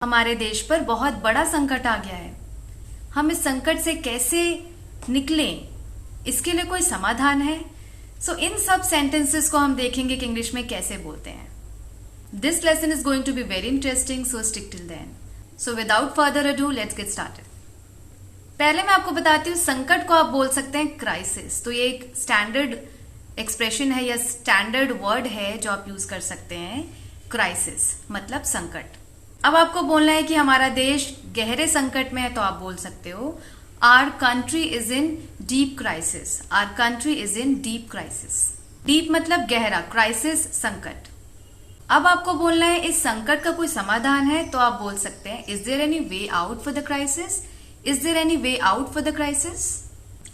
हमारे देश पर बहुत बड़ा संकट आ गया है। हम इस संकट से कैसे निकलें, इसके लिए कोई समाधान है? सो इन सब सेंटेंसेस को हम देखेंगे कि इंग्लिश में कैसे बोलते हैं। This lesson is going to be very interesting, so stick till then. So without further ado let's get started. पहले मैं आपको बताती हूँ, संकट को आप बोल सकते हैं क्राइसिस। तो ये एक स्टैंडर्ड एक्सप्रेशन है या स्टैंडर्ड वर्ड है जो आप यूज कर सकते हैं। क्राइसिस मतलब संकट। अब आपको बोलना है कि हमारा देश गहरे संकट में है, तो आप बोल सकते हो our country is in deep crisis. Our country is in deep crisis. Deep मतलब गहरा, क्राइसिस संकट। अब आपको बोलना है इस संकट का कोई समाधान है, तो आप बोल सकते हैं is there any way out for the crisis. Is there any way out for the crisis.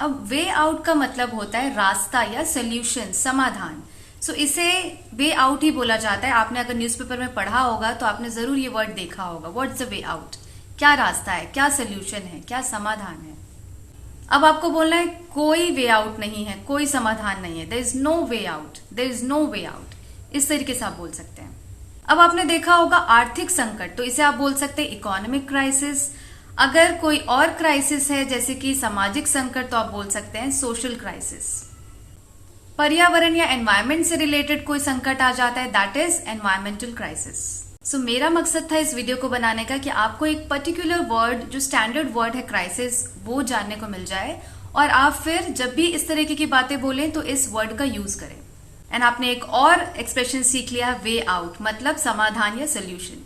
अब वे आउट का मतलब होता है रास्ता या सोल्यूशन, समाधान। सो इसे वे आउट ही बोला जाता है। आपने अगर न्यूज़पेपर में पढ़ा होगा तो आपने जरूर ये वर्ड देखा होगा। व्हाट्स द वे आउट, क्या रास्ता है, क्या सोल्यूशन है, क्या समाधान है। अब आपको बोलना है कोई वे आउट नहीं है, कोई समाधान नहीं है। There is no way out, there is no way out. इस तरीके से आप बोल सकते हैं। अब आपने देखा होगा आर्थिक संकट, तो इसे आप बोल सकते हैं इकोनॉमिक क्राइसिस। अगर कोई और क्राइसिस है जैसे कि सामाजिक संकट, तो आप बोल सकते हैं सोशल क्राइसिस। पर्यावरण या एनवायरमेंट से रिलेटेड कोई संकट आ जाता है, दैट इज एनवायरमेंटल क्राइसिस। सो मेरा मकसद था इस वीडियो को बनाने का कि आपको एक पर्टिकुलर वर्ड, जो स्टैंडर्ड वर्ड है क्राइसिस, वो जानने को मिल जाए और आप फिर जब भी इस तरीके की बातें बोलें तो इस वर्ड का यूज करें। एंड आपने एक और एक्सप्रेशन सीख लिया, वे आउट मतलब समाधान या सोल्यूशन।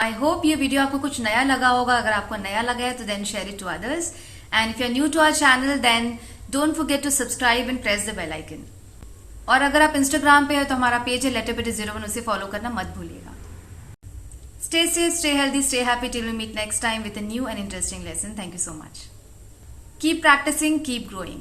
आई होप ये वीडियो आपको कुछ नया लगा होगा। अगर आपको नया लगा है तो then share it to others. And if you are new to our channel then don't forget to subscribe and press the bell icon. और अगर आप इंस्टाग्राम पे हो तो हमारा पेज है letterpity01, उसे फॉलो करना मत भूलिएगा। Stay safe, stay healthy, stay happy till we meet next time with a new and interesting lesson. Thank you so much. Keep practicing, keep growing.